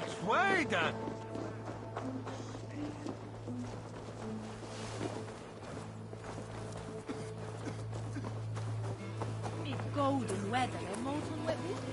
Which way then? It's golden weather and molten wet water.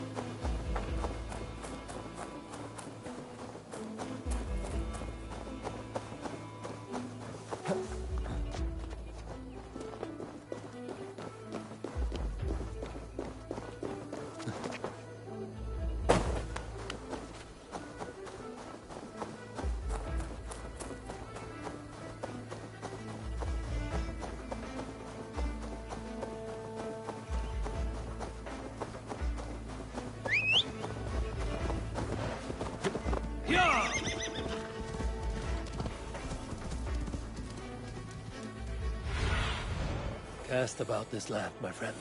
Cast about this land, my friend.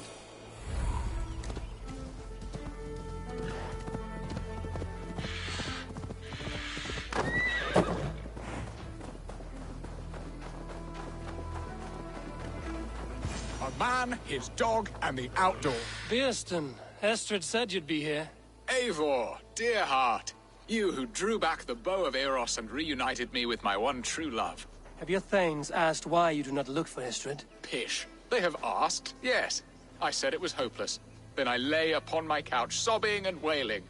A man, his dog, and the outdoor. Birsten, Estrid said you'd be here. Eivor, dear heart. You who drew back the bow of Eros and reunited me with my one true love. Have your thanes asked why you do not look for Estrid? Pish. They have asked, yes. I said it was hopeless. Then I lay upon my couch, sobbing and wailing.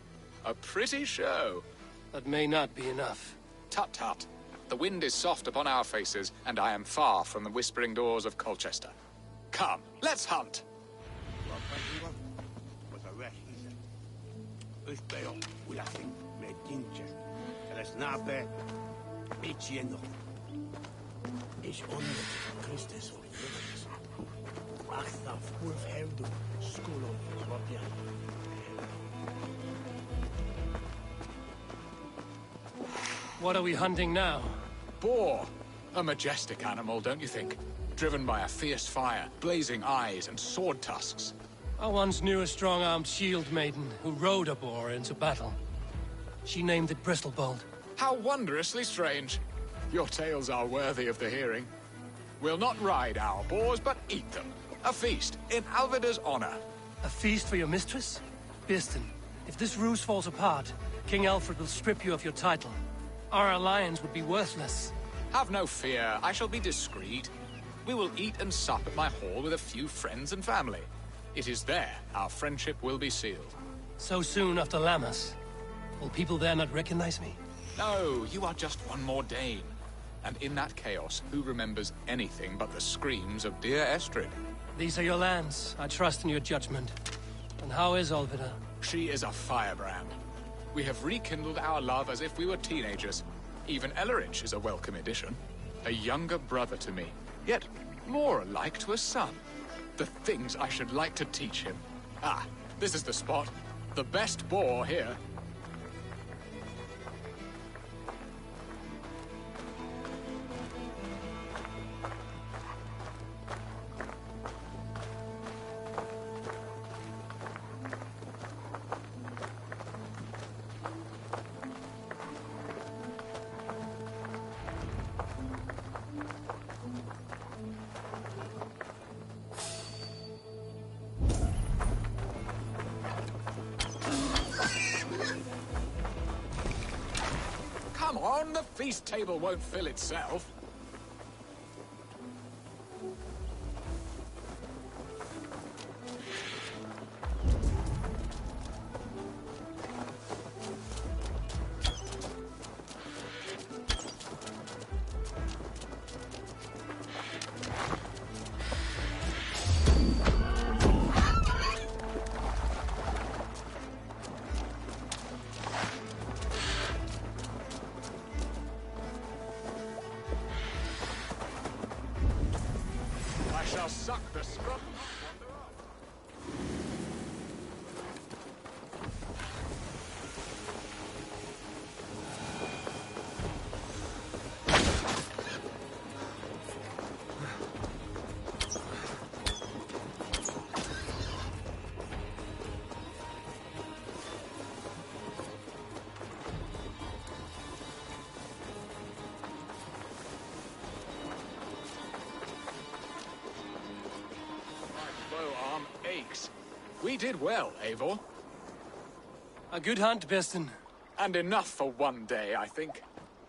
A pretty show. That may not be enough. Tut-tut. The wind is soft upon our faces, and I am far from the whispering doors of Colchester. Come, let's hunt. What are we hunting now? Boar. A majestic animal, don't you think? Driven by a fierce fire, blazing eyes, and sword tusks. I once knew a strong-armed shield maiden who rode a boar into battle. She named it Bristolbolt. How wondrously strange. Your tales are worthy of the hearing. We'll not ride our boars, but eat them. A feast, in Alvida's honor. A feast for your mistress? Birsten, if this ruse falls apart, King Alfred will strip you of your title. Our alliance would be worthless. Have no fear, I shall be discreet. We will eat and sup at my hall with a few friends and family. It is there our friendship will be sealed. So soon after Lammas? Will people there not recognize me? No, you are just one more Dane. And in that chaos, who remembers anything but the screams of dear Estrid? These are your lands. I trust in your judgment. And how is Olvida? She is a firebrand. We have rekindled our love as if we were teenagers. Even Ellerich is a welcome addition. A younger brother to me, yet more alike to a son. The things I should like to teach him. Ah, this is the spot. The best boar here. Come on, the feast table won't fill itself. Shall suck the scruff. Aches. We did well, Eivor. A good hunt, Birsten. And enough for one day, I think.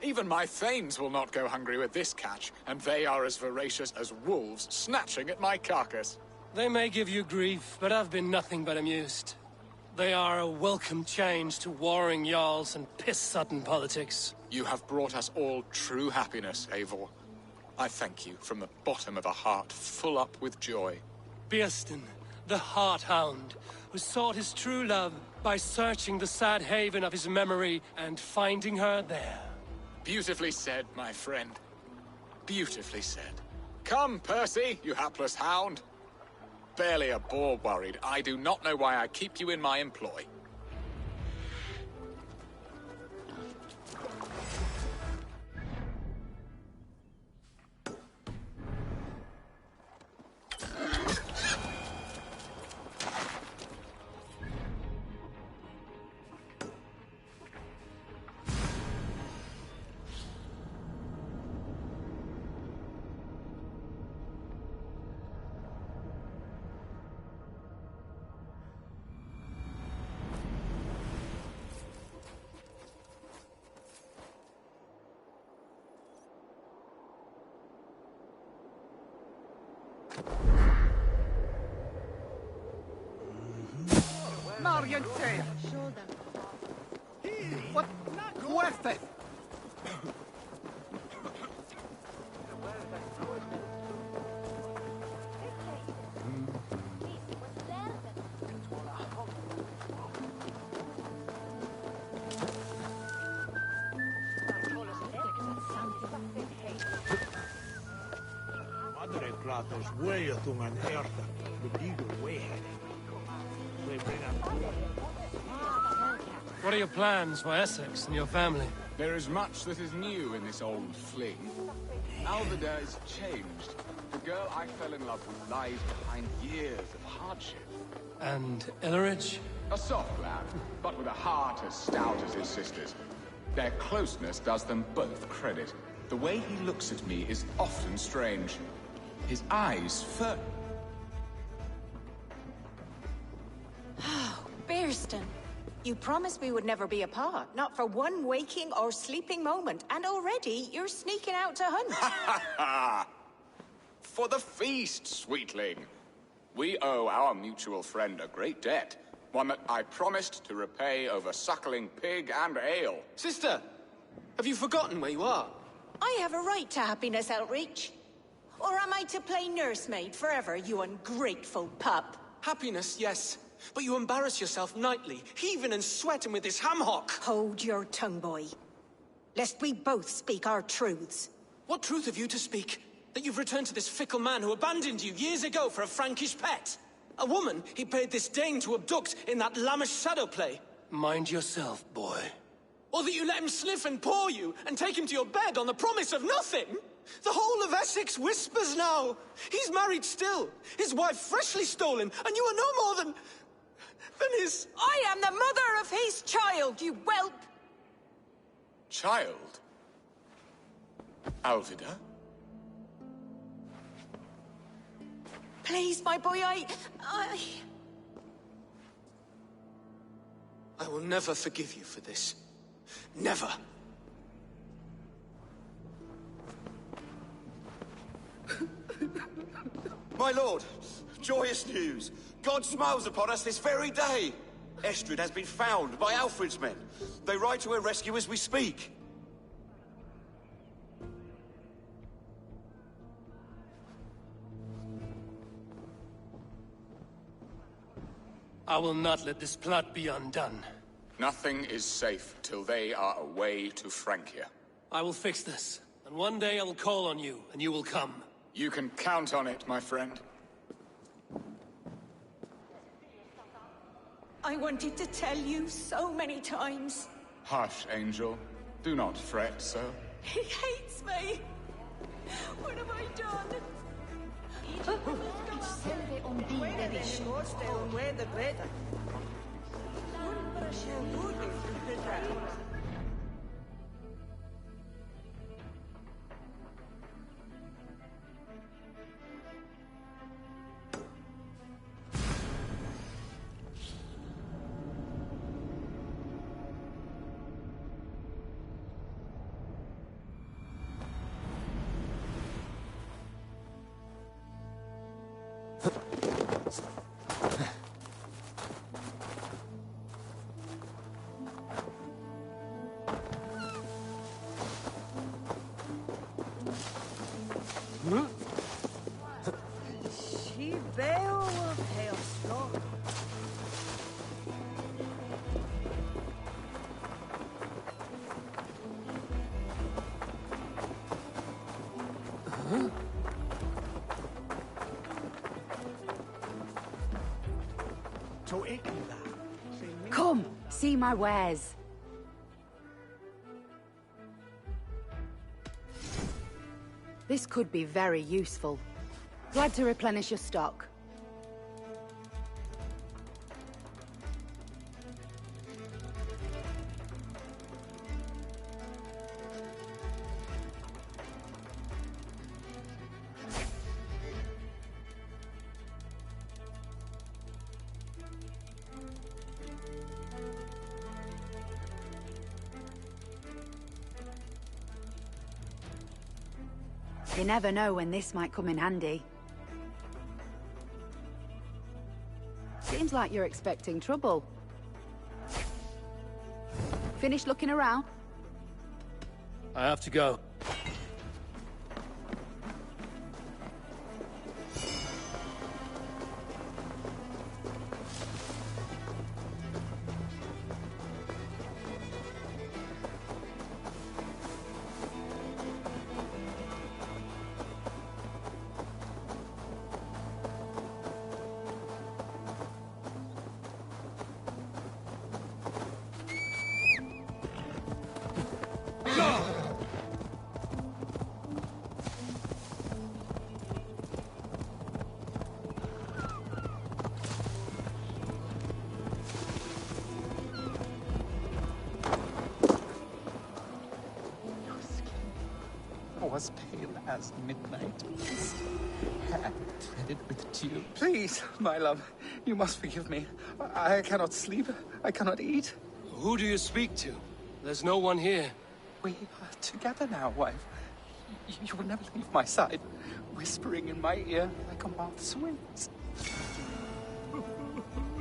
Even my thanes will not go hungry with this catch, and they are as voracious as wolves snatching at my carcass. They may give you grief, but I've been nothing but amused. They are a welcome change to warring jarls and piss-sodden politics. You have brought us all true happiness, Eivor. I thank you from the bottom of a heart full up with joy. Birsten, the Heart Hound, who sought his true love by searching the sad haven of his memory and finding her there. Beautifully said, my friend. Beautifully said. Come, Percy, you hapless hound. Barely a boar worried. I do not know why I keep you in my employ. Marjante! What? Hueste! Madre Kratos weiotungan herta, begigo wehe. What are your plans for Essex and your family? There is much that is new in this old fling. Alvida is changed. The girl I fell in love with lies behind years of hardship. And Elleridge? A soft lad, but with a heart as stout as his sister's. Their closeness does them both credit. The way he looks at me is often strange. His eyes Birsten, you promised we would never be apart, not for one waking or sleeping moment, and already you're sneaking out to hunt. For the feast, sweetling. We owe our mutual friend a great debt, one that I promised to repay over suckling pig and ale. Sister, have you forgotten where you are? I have a right to happiness, Outreach. Or am I to play nursemaid forever, you ungrateful pup? Happiness, yes. But you embarrass yourself nightly, heaving and sweating with this ham hock. Hold your tongue, boy. Lest we both speak our truths. What truth have you to speak? That you've returned to this fickle man who abandoned you years ago for a Frankish pet? A woman he paid this Dane to abduct in that lammish shadow play? Mind yourself, boy. Or that you let him sniff and paw you, and take him to your bed on the promise of nothing? The whole of Essex whispers now. He's married still, his wife freshly stolen, and you are no more than his... I am the mother of his child, you whelp! Child? Alvida? Please, my boy, I will never forgive you for this. Never. My lord, joyous news. God smiles upon us this very day. Estrid has been found by Alfred's men. They ride to her rescue as we speak. I will not let this plot be undone. Nothing is safe till they are away to Francia. I will fix this, and one day I will call on you, and you will come. You can count on it, my friend. I wanted to tell you so many times. Hush, Angel. Do not fret so. He hates me. What have I done? Come, see my wares. This could be very useful. Glad to replenish your stock. You never know when this might come in handy. Seems like you're expecting trouble. Finished looking around? I have to go. Was pale as midnight. Hand threaded with dew. Please, my love, you must forgive me. I cannot sleep. I cannot eat. Who do you speak to? There's no one here. We are together now, wife. You will never leave my side, whispering in my ear like a moth's wings.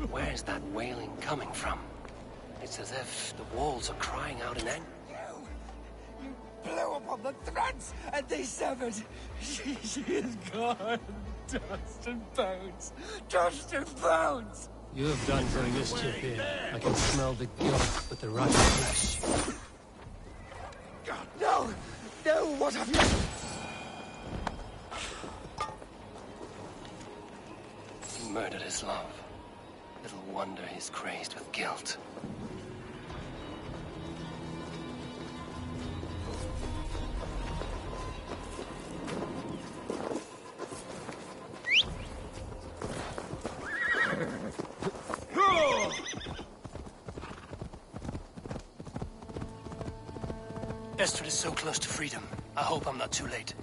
Where's that wailing coming from? It's as if the walls are crying out in anger. Blew upon the threads, and they severed. She is gone. Dust and bones. Dust and bones. You have done for a mischief here. I can smell the guilt with the rotten flesh. No! No, what have you... He murdered his love. Little wonder he's crazed with guilt. Estrid is so close to freedom. I hope I'm not too late.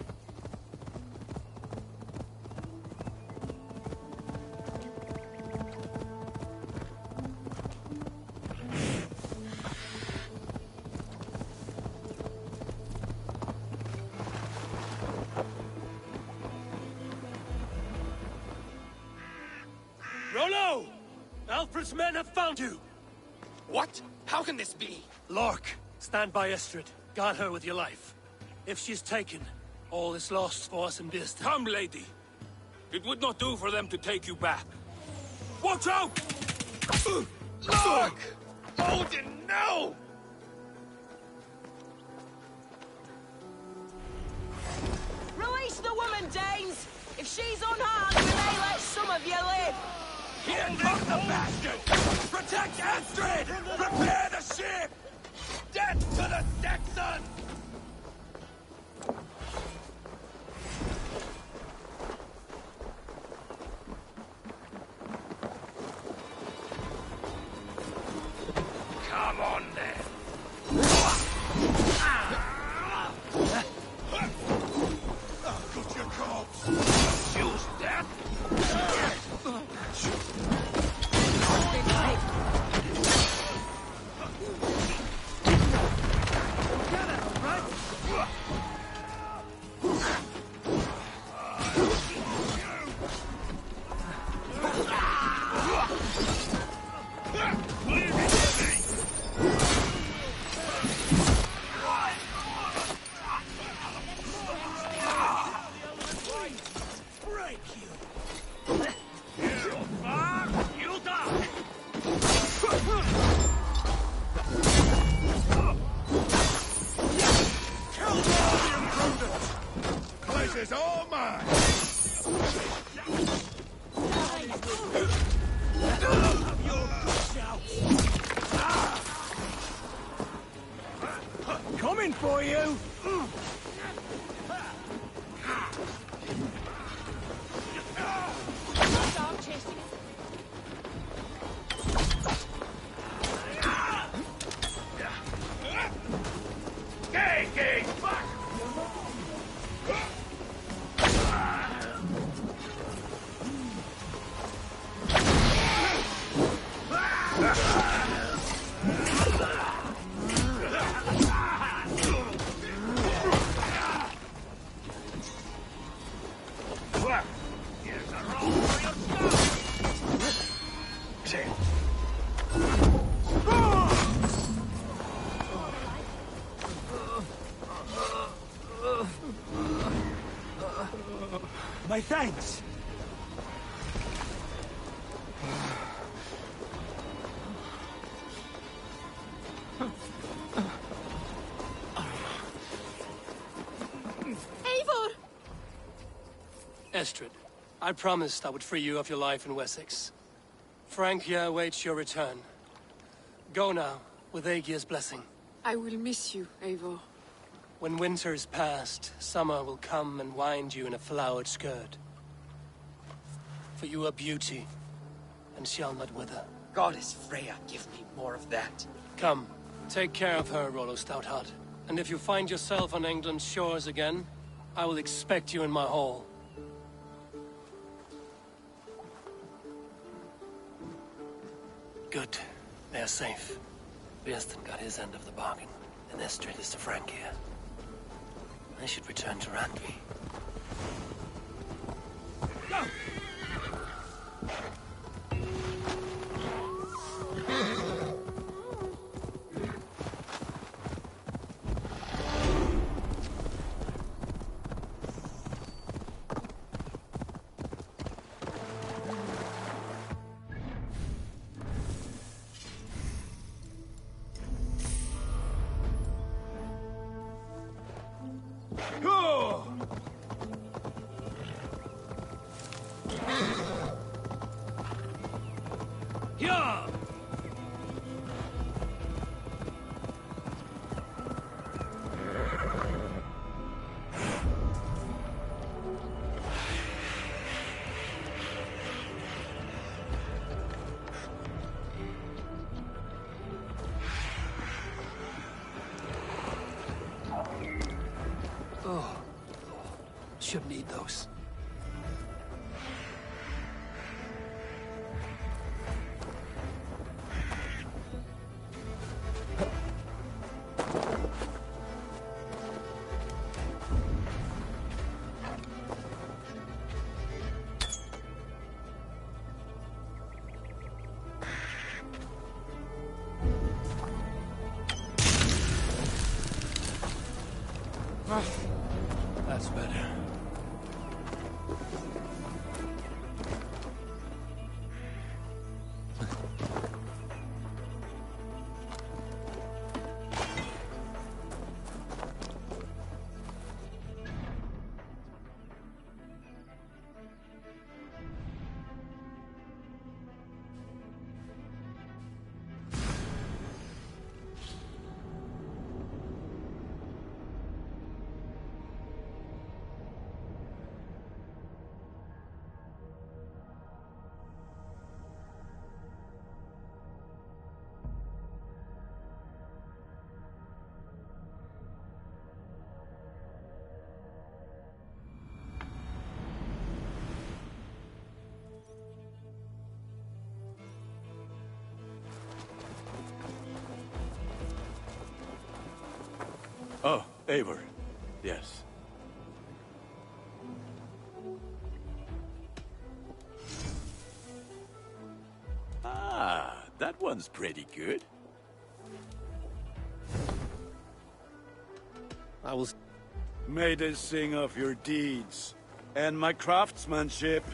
Rollo! Alfred's men have found you! What? How can this be? Lork, stand by Estrid. Guard her with your life. If she's taken, all is lost for us in Birsten. Come, lady. It would not do for them to take you back. Watch out! Look! Odin, no! Release the woman, Danes! If she's unharmed, we may let some of you live! Here comes the bastard! Protect Astrid! Prepare the ship! Death to the Saxons! Come on, then! I'll cut your corpse! Choose death! Is all mine! Your coming for you! Stop chasing him. Gay, fuck! Here's a roll for your My thanks! Eivor! Estrid, I promised I would free you of your life in Wessex. Francia awaits your return. Go now, with Aegir's blessing. I will miss you, Eivor. When winter is past, summer will come and wind you in a flowered skirt. For you are beauty, and shall not wither. Goddess Freya, give me more of that. Come, take care of her, Rollo Stoutheart. And if you find yourself on England's shores again, I will expect you in my hall. Good. They are safe. Birston got his end of the bargain, and Estrid is to Francia. I should return to Randvi. Go! Yeah! Oh, should need those. That's better. Oh, Eivor. Yes. Ah, that one's pretty good. I will... May they sing of your deeds and my craftsmanship.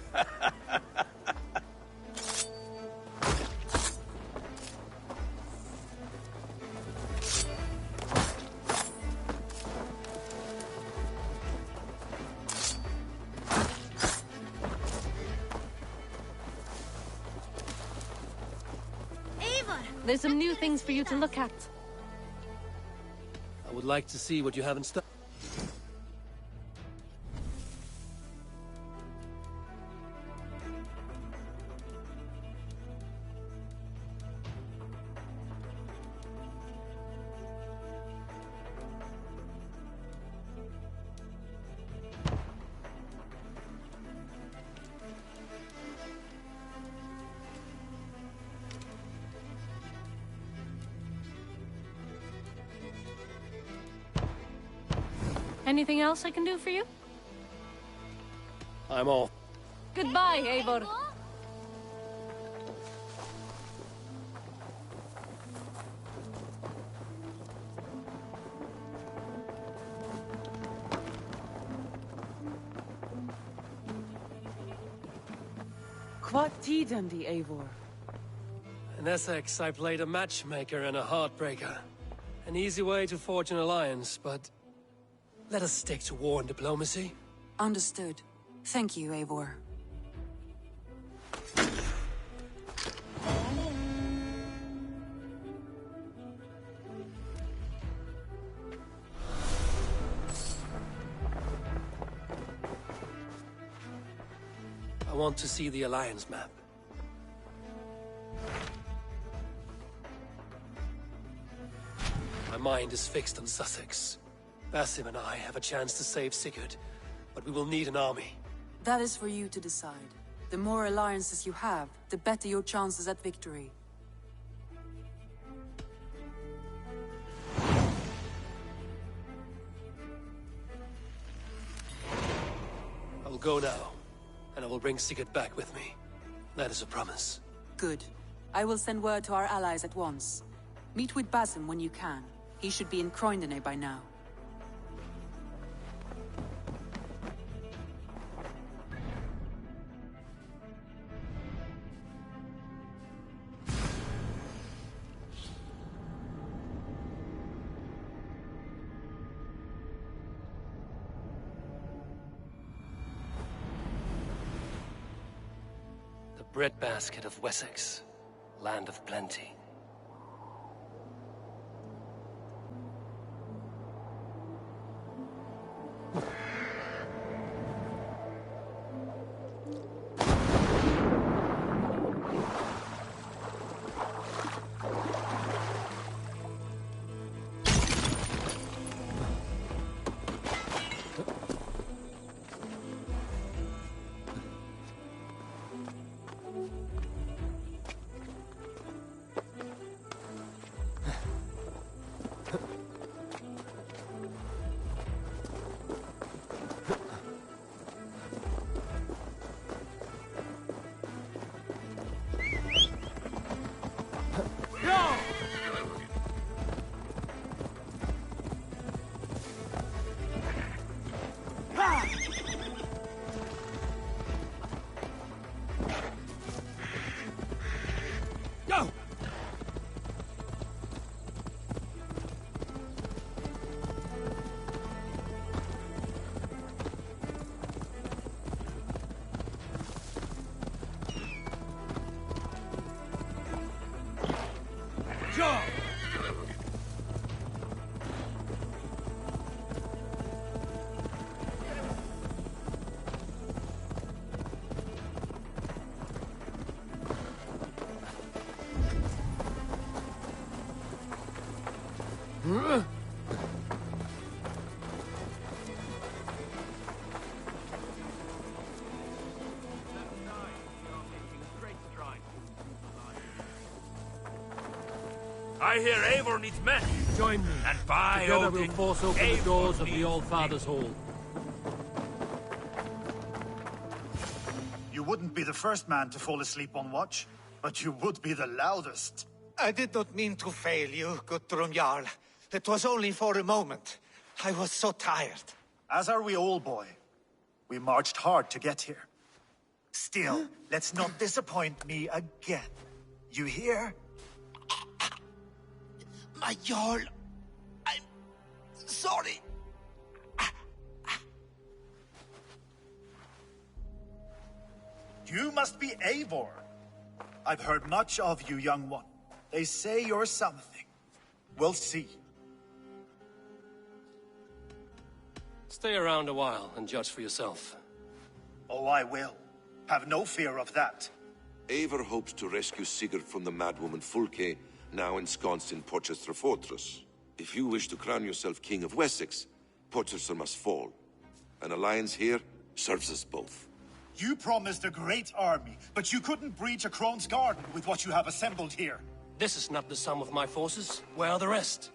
There's some new things for you to look at. I will would like to see what you haven't started. Anything else I can do for you? I'm off. Goodbye, Eivor. What tiden die Eivor? In Essex, I played a matchmaker and a heartbreaker. An easy way to forge an alliance, but let us stick to war and diplomacy. Understood. Thank you, Eivor. I want to see the alliance map. My mind is fixed on Sussex. Basim and I have a chance to save Sigurd, but we will need an army. That is for you to decide. The more alliances you have, the better your chances at victory. I will go now, and I will bring Sigurd back with me. That is a promise. Good. I will send word to our allies at once. Meet with Basim when you can. He should be in Croydon by now. The breadbasket of Wessex, land of plenty. I hear Eivor needs men. Join me. And by Together Odin, we'll force open Eivor the doors of the needs All-Father's Hall. You wouldn't be the first man to fall asleep on watch, but you would be the loudest. I did not mean to fail you, Guthrum Jarl. It was only for a moment. I was so tired. As are we all, boy. We marched hard to get here. Still, let's not disappoint me again. You hear? My Jarl, I'm sorry. You must be Eivor. I've heard much of you, young one. They say you're something. We'll see. Stay around a while and judge for yourself. Oh, I will. Have no fear of that. Eivor hopes to rescue Sigurd from the madwoman Fulke, now ensconced in Porchester Fortress. If you wish to crown yourself King of Wessex, Porchester must fall. An alliance here serves us both. You promised a great army, but you couldn't breach a Crone's garden with what you have assembled here. This is not the sum of my forces. Where are the rest?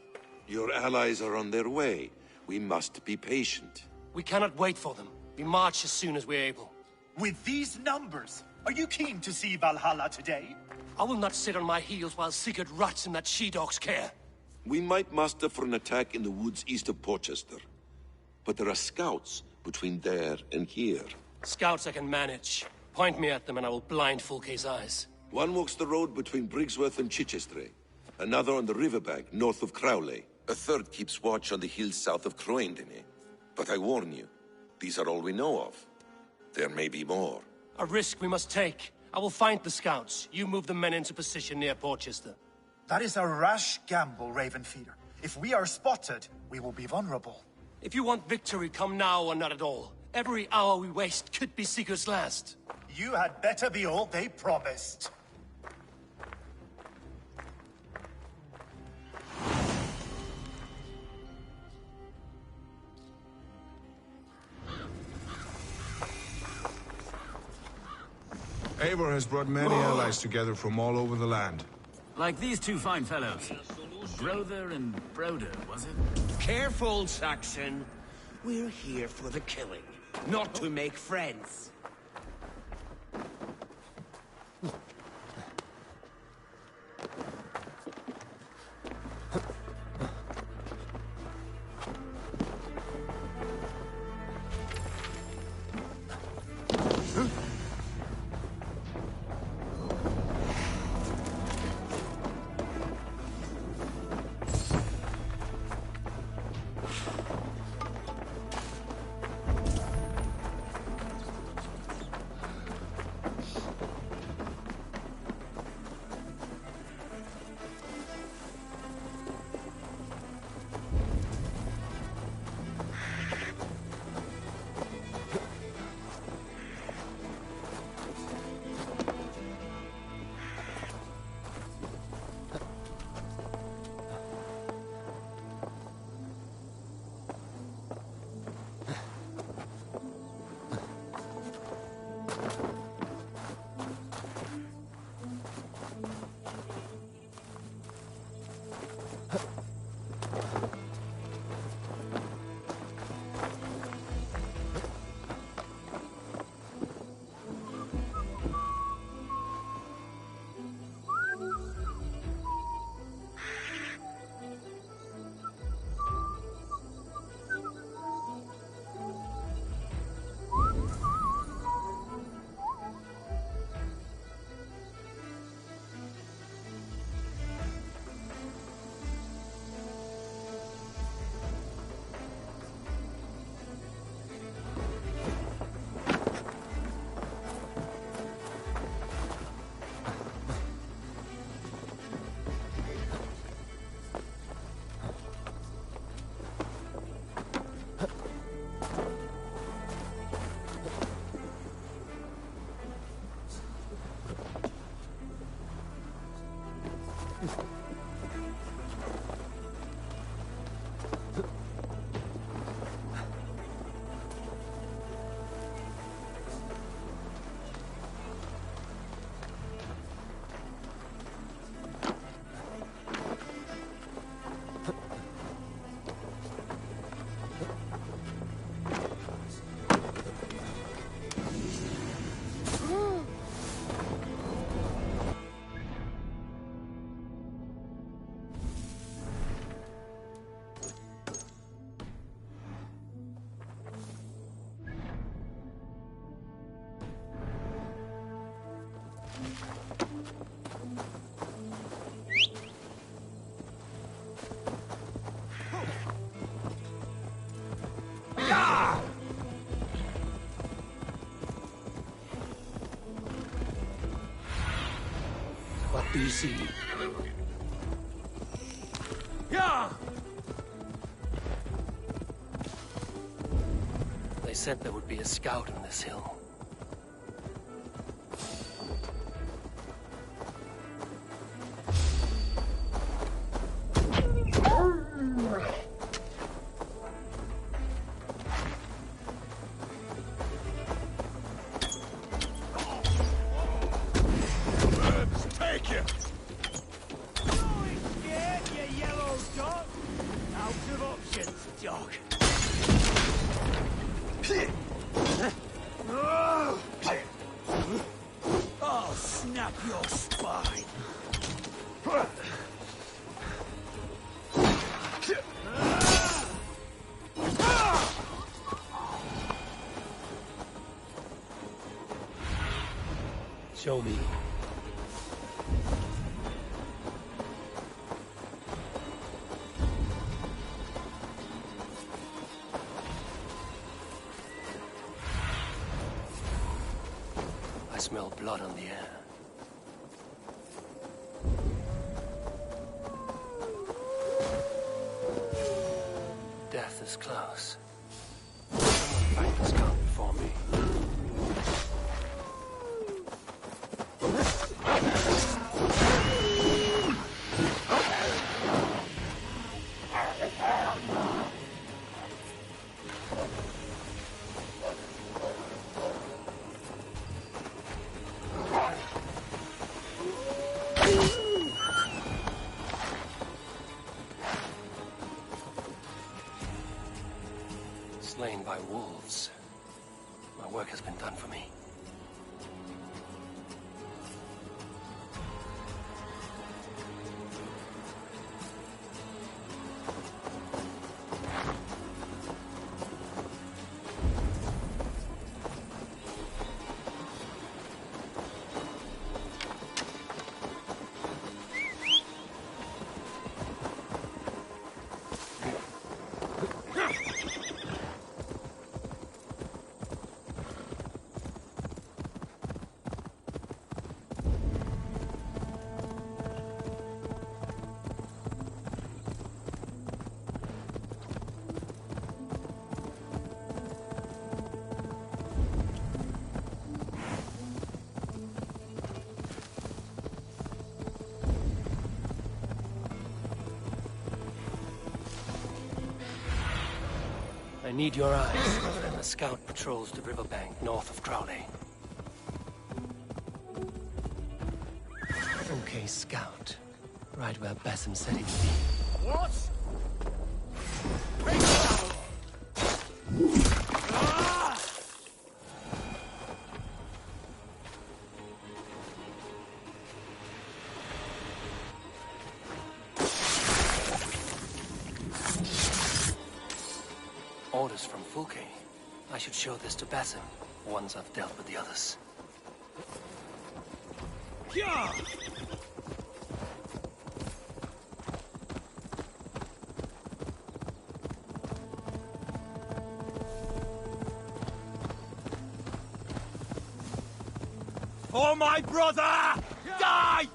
Your allies are on their way. We must be patient. We cannot wait for them. We march as soon as we're able. With these numbers, are you keen to see Valhalla today? I will not sit on my heels while Sigurd rots in that she-dog's care. We might muster for an attack in the woods east of Porchester. But there are scouts between there and here. Scouts I can manage. Point me at them and I will blind Fulke's eyes. One walks the road between Briggsworth and Chichester. Another on the riverbank north of Crowley. A third keeps watch on the hills south of Croendene. But I warn you, these are all we know of. There may be more. A risk we must take. I will find the scouts. You move the men into position near Porchester. That is a rash gamble, Ravenfeeder. If we are spotted, we will be vulnerable. If you want victory, come now or not at all. Every hour we waste could be Sigurd's last. You had better be all they promised. Eivor has brought many allies together from all over the land. Like these two fine fellows. Brother and Broder, was it? Careful, Saxon. We're here for the killing, not to make friends. What do you see? Yeah! said there would be a scout on this hill. Take it! Yeah, you yellow dog! Out of options, dog. I'll snap your spine. Show me. I smell blood on the air. Death is close. Someone find the scout before me. Slain by wolves. My work has been done for me. I need your eyes when the scout patrols the riverbank north of Crowley. Okay, scout. Right where Basim said he would be. What? Orders from Fulke. I should show this to Basim once I've dealt with the others. Yeah! For my brother! Die!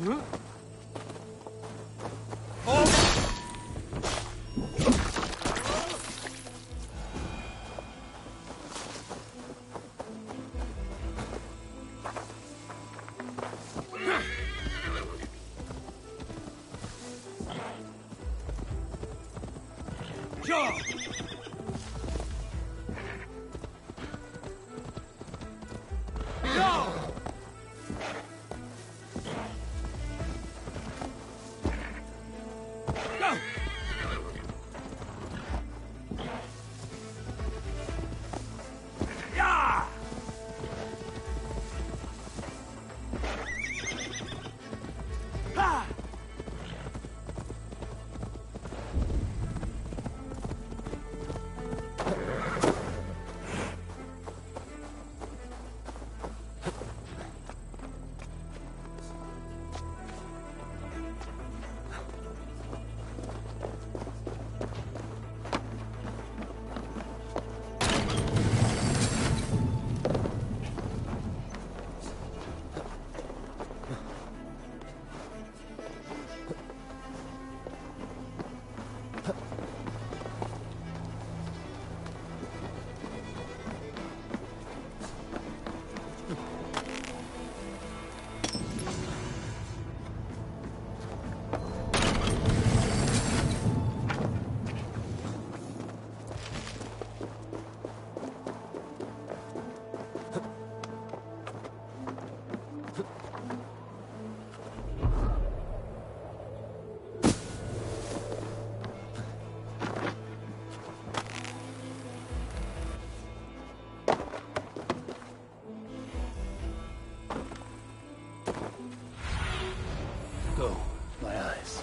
Huh? Go, my eyes.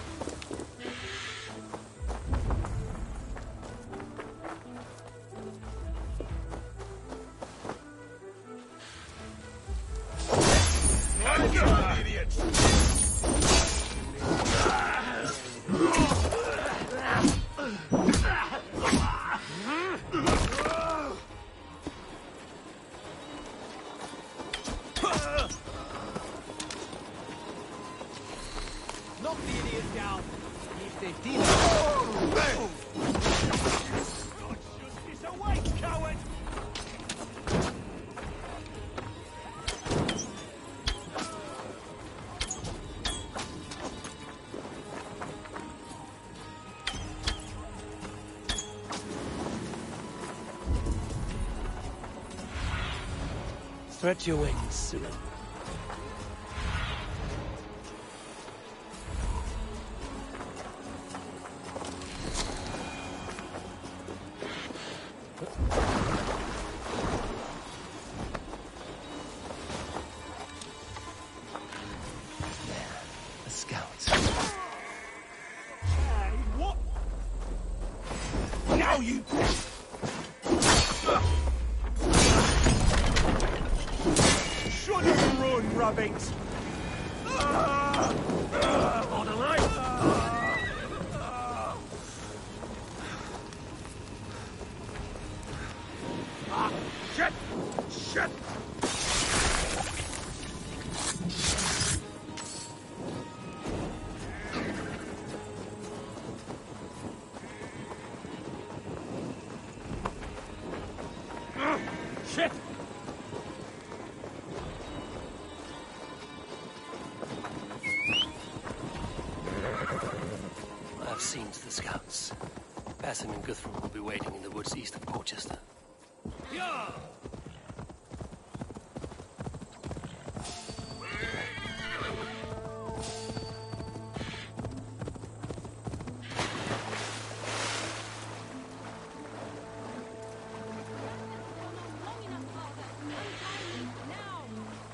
Knock the idiot down. If they did. Justice awaits, coward! Stretch your wings, Cyril. The scouts. What? Now you... Should have run, rabbit! On the right! Shit! Shit! Shit! I've seen to the scouts. Basim and Guthrum will be waiting in the woods east of Porchester. Yeah!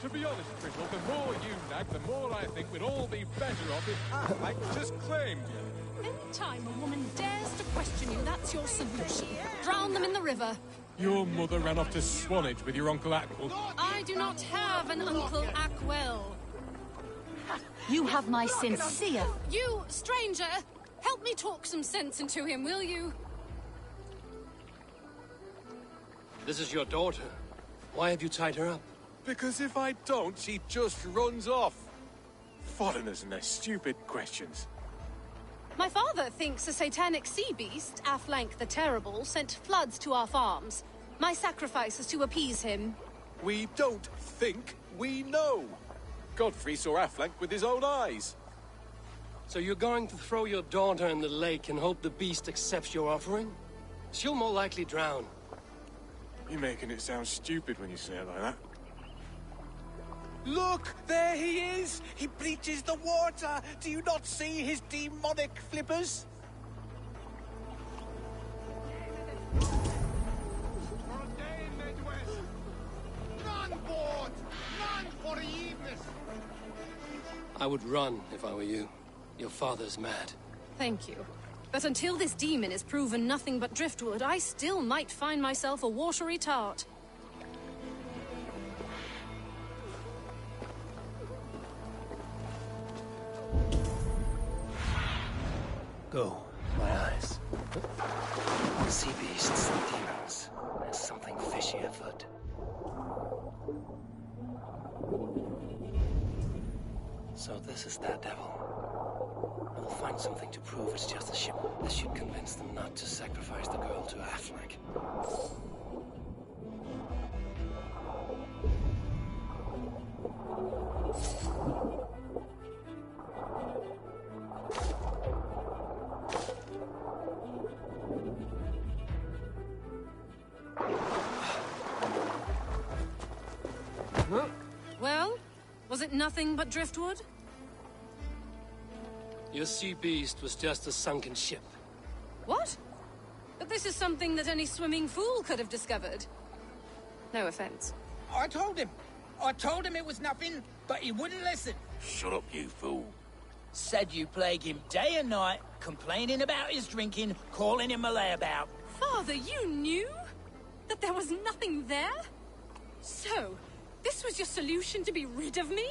To be honest, Trickle, the more you nag, the more I think we'd all be better off if Affleck just claimed you. Anytime a woman dares to question you, that's your solution. Drown them in the river. Your mother ran off to Swanage with your Uncle Ackle. I do not have an Uncle Ackwell. You have my sincere... You, stranger, help me talk some sense into him, will you? This is your daughter. Why have you tied her up? Because if I don't, she just runs off. Foreigners and their stupid questions. My father thinks a satanic sea beast, Afflank the Terrible, sent floods to our farms. My sacrifice is to appease him. We don't think, we know. Godfrey saw Affleck with his own eyes. So you're going to throw your daughter in the lake and hope the beast accepts your offering? She'll more likely drown. You're making it sound stupid when you say it like that. Look! There he is! He bleaches the water! Do you not see his demonic flippers? I would run if I were you. Your father's mad. Thank you. But until this demon is proven nothing but driftwood, I still might find myself a watery tart. Go, my eyes. Sea beasts and demons. There's something fishy afoot. So this is that devil. I'll find something to prove it's just a ship. This should convince them not to sacrifice the girl to Affleck. Well, was it nothing but driftwood? Your sea beast was just a sunken ship. What? But this is something that any swimming fool could have discovered. No offense. I told him it was nothing, but he wouldn't listen. Shut up, you fool. said you plague him day and night, complaining about his drinking, calling him a layabout. Father, you knew? That there was nothing there? So, this was your solution to be rid of me?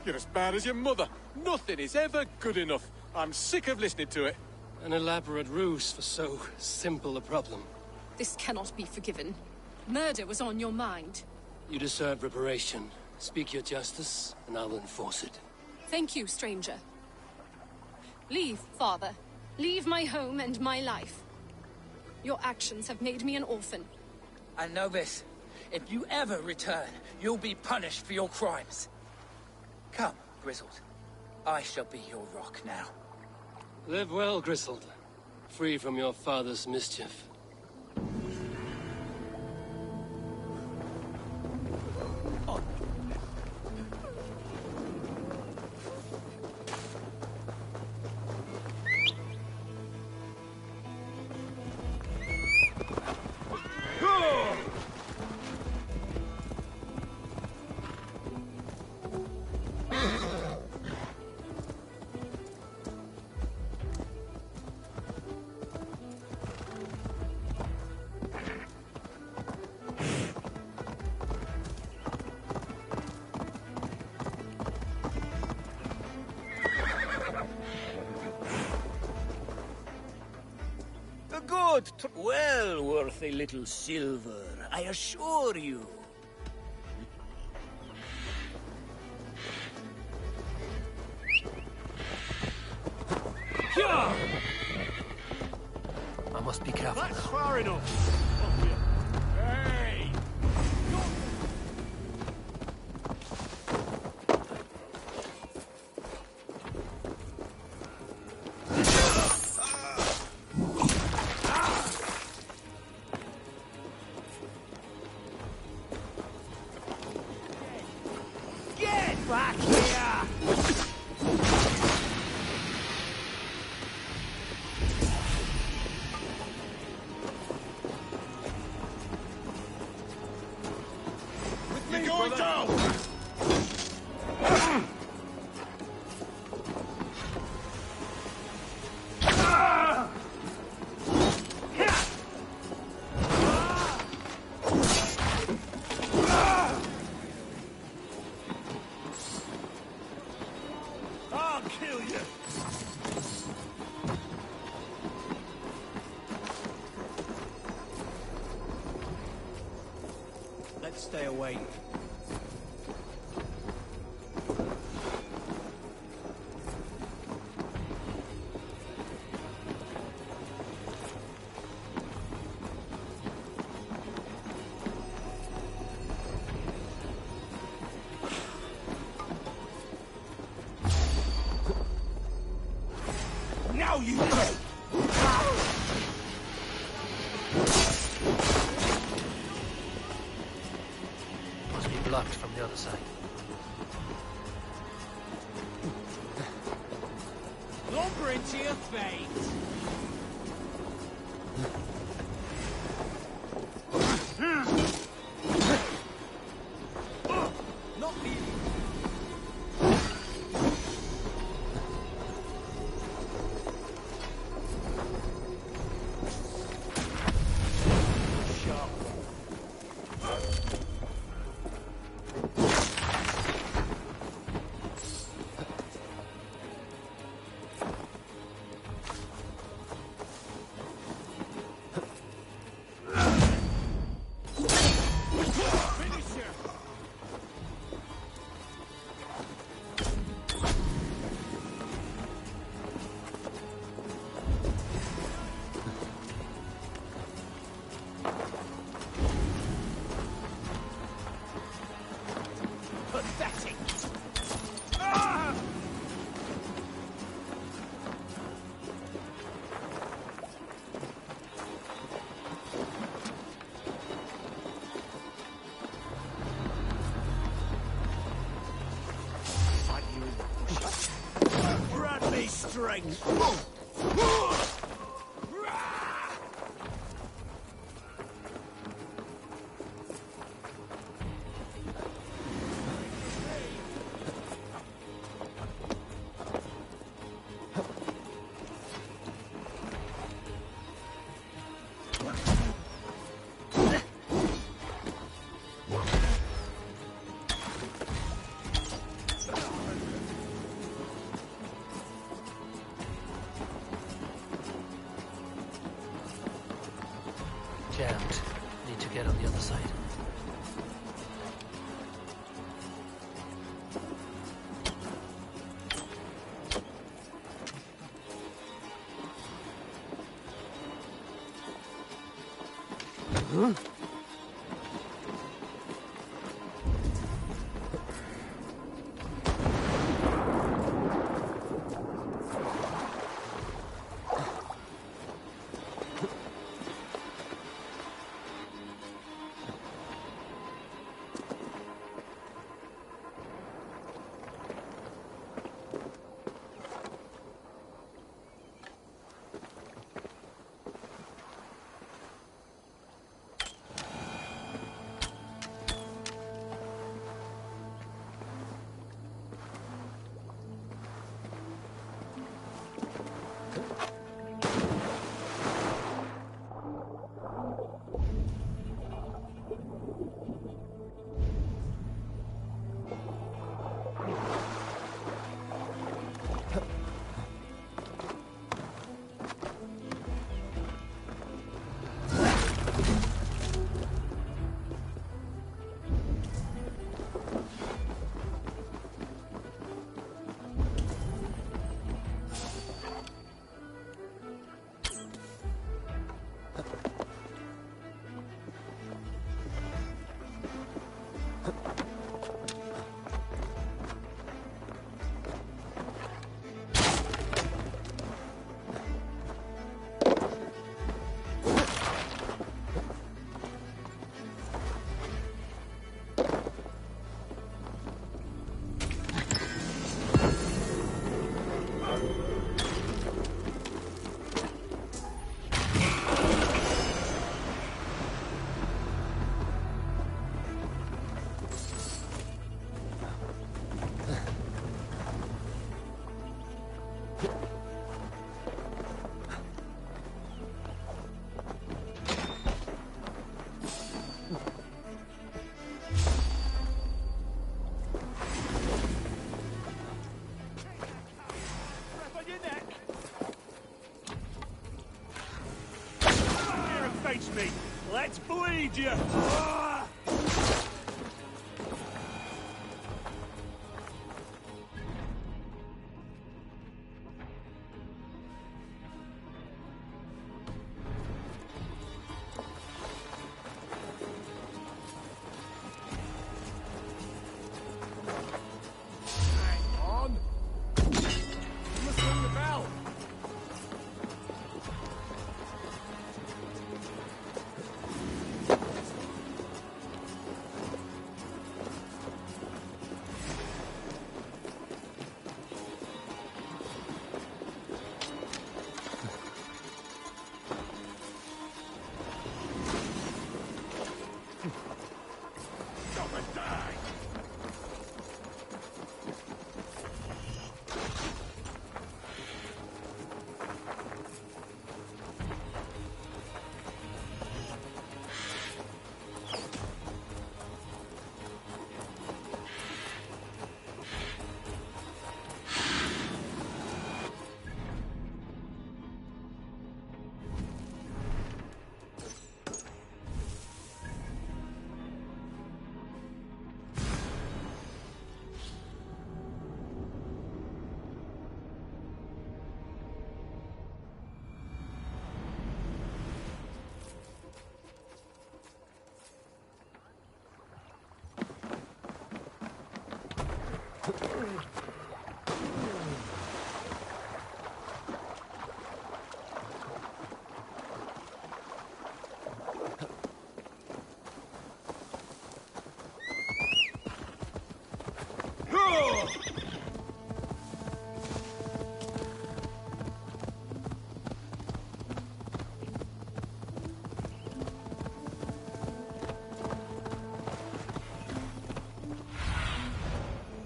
You're as bad as your mother. Nothing is ever good enough. I'm sick of listening to it. An elaborate ruse for so simple a problem. This cannot be forgiven. Murder was on your mind. You deserve reparation. Speak your justice, and I will enforce it. Thank you, stranger. Leave, father. Leave my home and my life. Your actions have made me an orphan. I know this. If you ever return, you'll be punished for your crimes. Come, Grizzled. I shall be your rock now. Live well, Grizzled. Free from your father's mischief. Well worth a little silver, I assure you. I must be careful. That's far enough. Hey! Get back here! You're going down! I'll kill you. Let's stay away. Now you go! Must be blocked from the other side. Lumber into your face! Not me. Pathetic! Grant me strength! Jammed. Need to get on the other side. Huh? Me. Let's bleed you!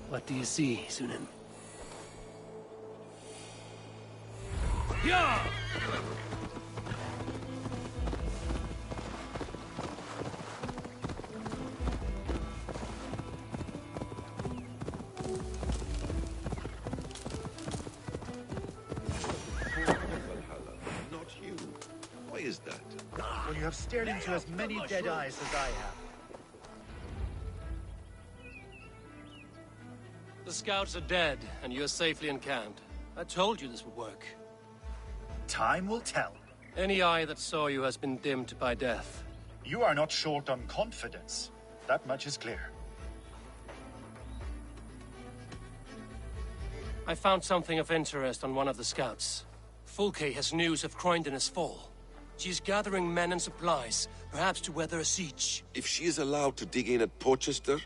What do you see, Sunan? Yeah! Valhalla, not you. Why is that? When You have stared into as many dead eyes as I have. The scouts are dead, and you're safely encamped. I told you this would work. Time will tell. Any eye that saw you has been dimmed by death. You are not short on confidence. That much is clear. I found something of interest on one of the scouts. Fulke has news of Croydon's fall. She's gathering men and supplies, perhaps to weather a siege. If she is allowed to dig in at Porchester,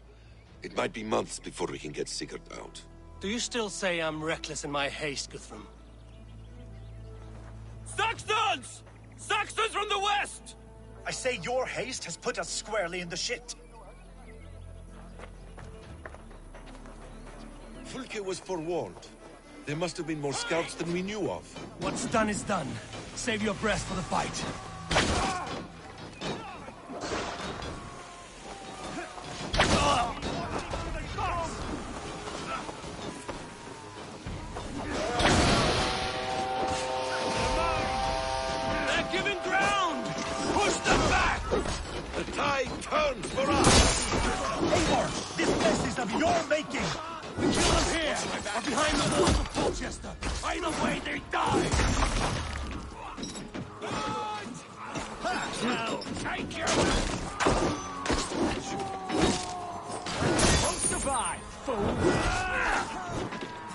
it might be months before we can get Sigurd out. Do you still say I'm reckless in my haste, Guthrum? Saxons! Saxons from the west! I say your haste has put us squarely in the shit. Fulke was forewarned. There must have been more scouts than we knew of. What's done is done. Save your breath for the fight. They're giving ground! Push them back! The tide turns for us! Eivor, this mess is of your making! We kill them here, or behind the walls of Porchester. Either way, they die! Now, take your... Won't survive, fool!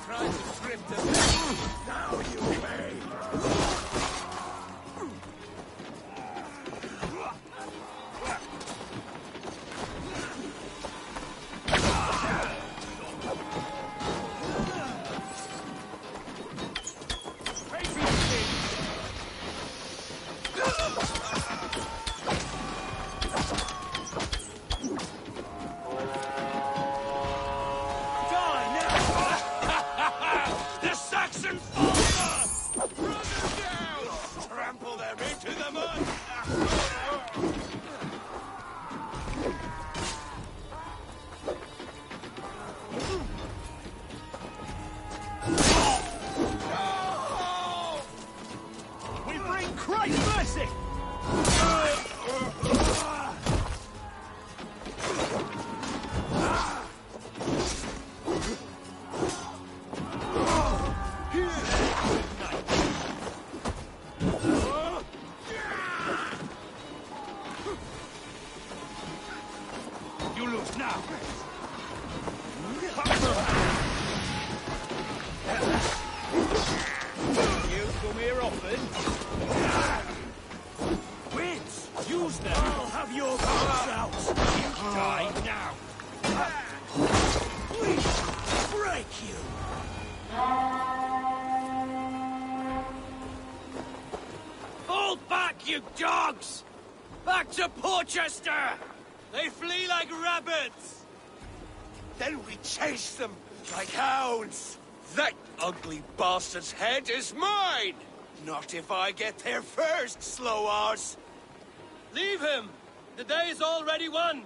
Try to trip them. Now you may! To Porchester! They flee like rabbits! Then we chase them like hounds! That ugly bastard's head is mine! Not if I get there first, slow arse! Leave him! The day is already won!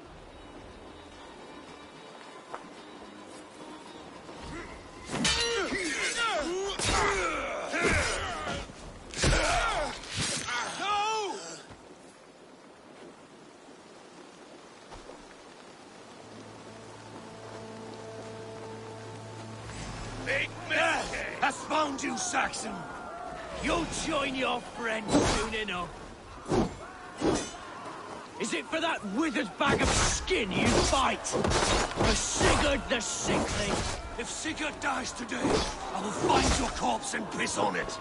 Has found you, Saxon! You'll join your friends soon enough! Is it for that withered bag of skin you fight? For Sigurd the Sickly? If Sigurd dies today, I will find your corpse and piss on it!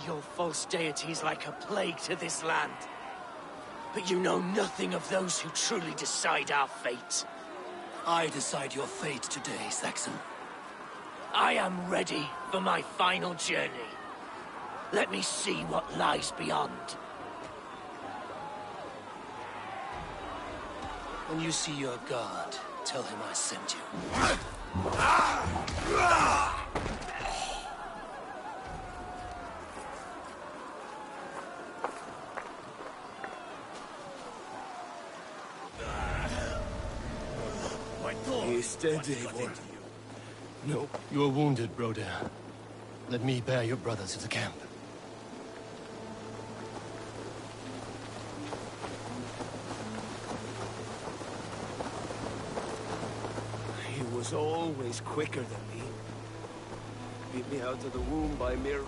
Your false deities like a plague to this land. But you know nothing of those who truly decide our fate. I decide your fate today, Saxon. I am ready for my final journey. Let me see what lies beyond. When you see your god, tell him I sent you. He is dead, Eivor. No, you are wounded, Broder. Let me bear your brother to the camp. He was always quicker than me. Beat me out of the womb by mere...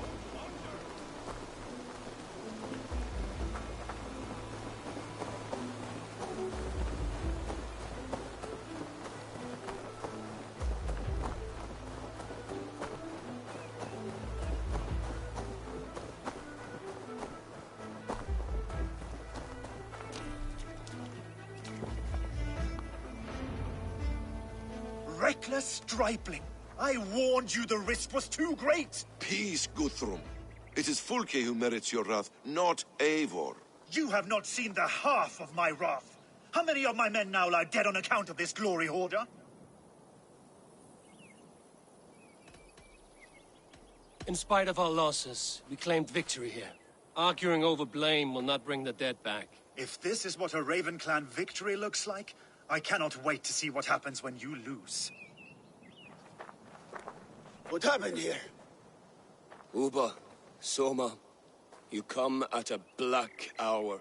Reckless stripling! I warned you the risk was too great! Peace, Guthrum. It is Fulke who merits your wrath, not Eivor. You have not seen the half of my wrath. How many of my men now lie dead on account of this glory hoarder? In spite of our losses, we claimed victory here. Arguing over blame will not bring the dead back. If this is what a Raven Clan victory looks like, I cannot wait to see what happens when you lose. What happened here? Uba, Soma, you come at a black hour.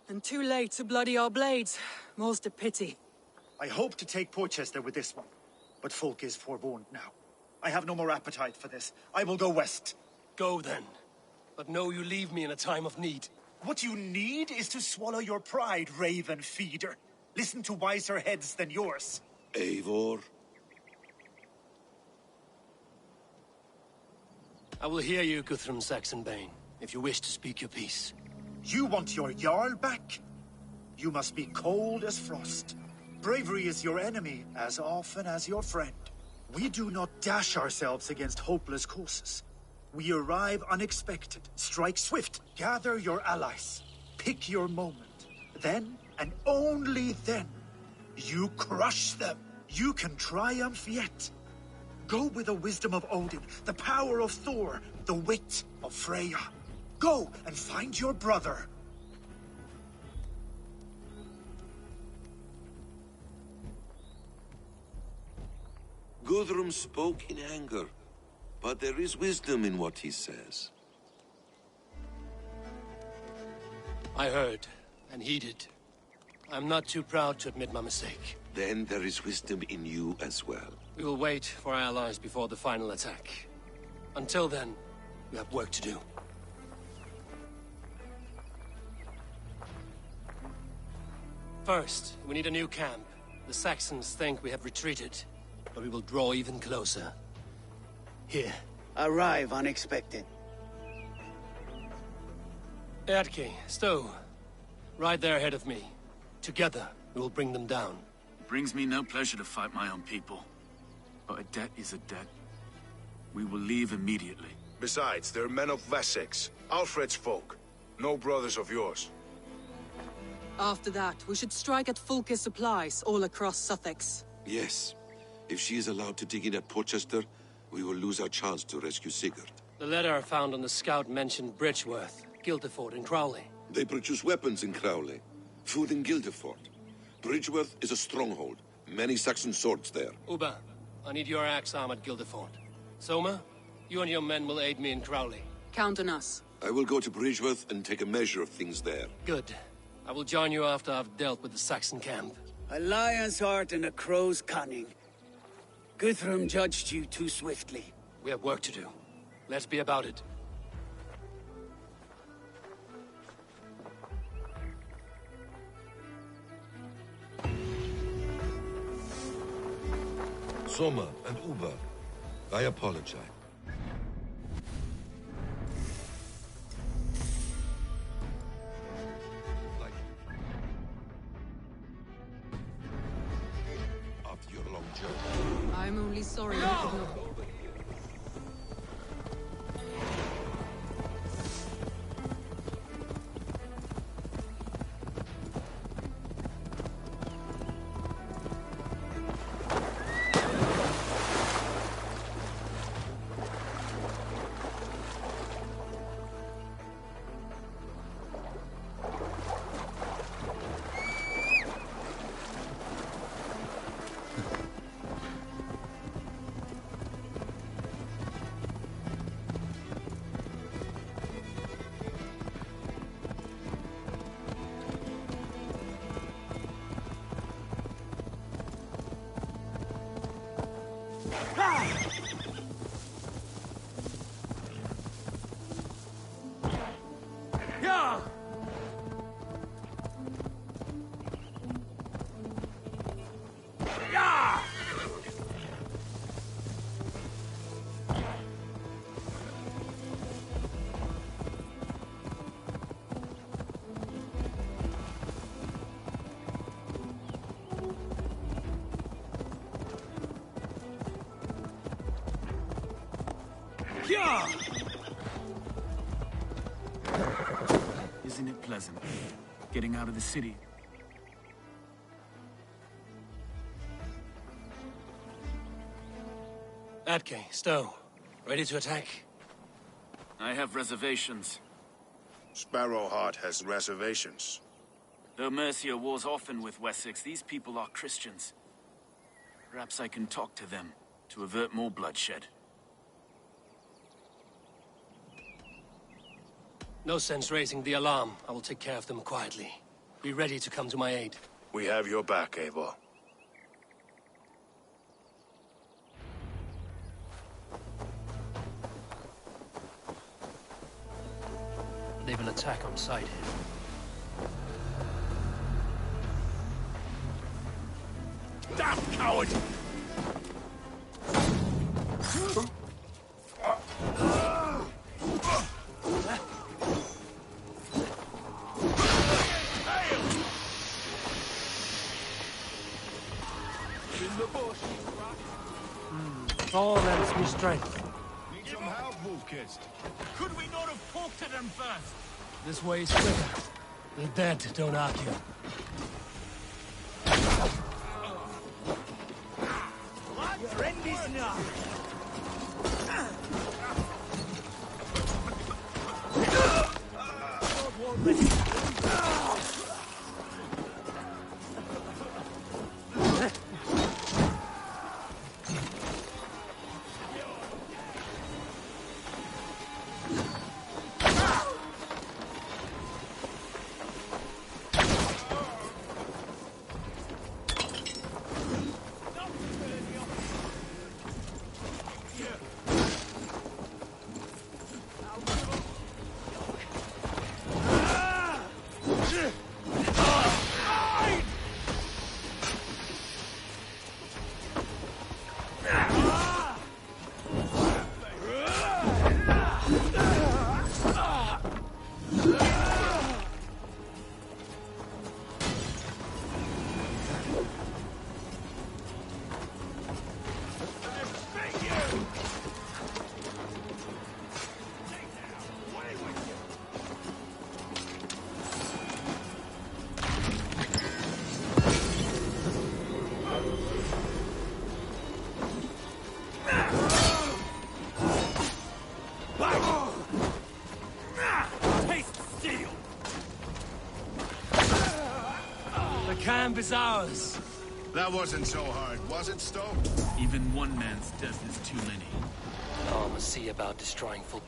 And too late to bloody our blades. More's the pity. I hope to take Porchester with this one, but Folk is forewarned now. I have no more appetite for this. I will go west. Go then. But know you leave me in a time of need. What you need is to swallow your pride, Raven Feeder. Listen to wiser heads than yours. Eivor? I will hear you, Guthrum Saxonbane, if you wish to speak your piece. You want your Jarl back? You must be cold as frost. Bravery is your enemy as often as your friend. We do not dash ourselves against hopeless courses. We arrive unexpected, strike swift, gather your allies, pick your moment. Then, and only then, you crush them. You can triumph yet. Go with the wisdom of Odin, the power of Thor, the wit of Freya. Go and find your brother. Guthrum spoke in anger, but there is wisdom in what he says. I heard, and heeded. I'm not too proud to admit my mistake. Then there is wisdom in you as well. We will wait for our allies before the final attack. Until then, we have work to do. First, we need a new camp. The Saxons think we have retreated, but we will draw even closer. Here. Arrive unexpected. Eadke, Stowe. Right there ahead of me. Together, we will bring them down. It brings me no pleasure to fight my own people. But a debt is a debt. We will leave immediately. Besides, they're men of Wessex, Alfred's folk. No brothers of yours. After that, we should strike at Fulke's supplies all across Sussex. Yes. If she is allowed to dig in at Porchester, we will lose our chance to rescue Sigurd. The letter found on the scout mentioned Bridgeworth, Guildeford, and Crowley. They produce weapons in Crowley, food in Guildeford. Bridgeworth is a stronghold. Many Saxon swords there. Uba, I need your axe arm at Guildeford. Soma, you and your men will aid me in Crowley. Count on us. I will go to Bridgeworth and take a measure of things there. Good. I will join you after I've dealt with the Saxon camp. A lion's heart and a crow's cunning. Guthrum judged you too swiftly. We have work to do. Let's be about it. Soma and Uba, I apologize. After your long journey. I'm only sorry we could not... Yeah! Yeah! Isn't it pleasant? Getting out of the city. Atke, Stowe, ready to attack? I have reservations. Sparrowheart has reservations. Though Mercia wars often with Wessex, these people are Christians. Perhaps I can talk to them to avert more bloodshed. No sense raising the alarm. I will take care of them quietly. Be ready to come to my aid. We have your back, Eivor. They will attack on sight here. Damn coward! Oh, that's me strength. Need some help, Wolfkist. Could we not have poked at him first? This way is quicker. The dead don't argue. Your end is now. Camp is ours. That wasn't so hard, was it, Stowe? Even one man's death is too many. Oh, I must see about destroying full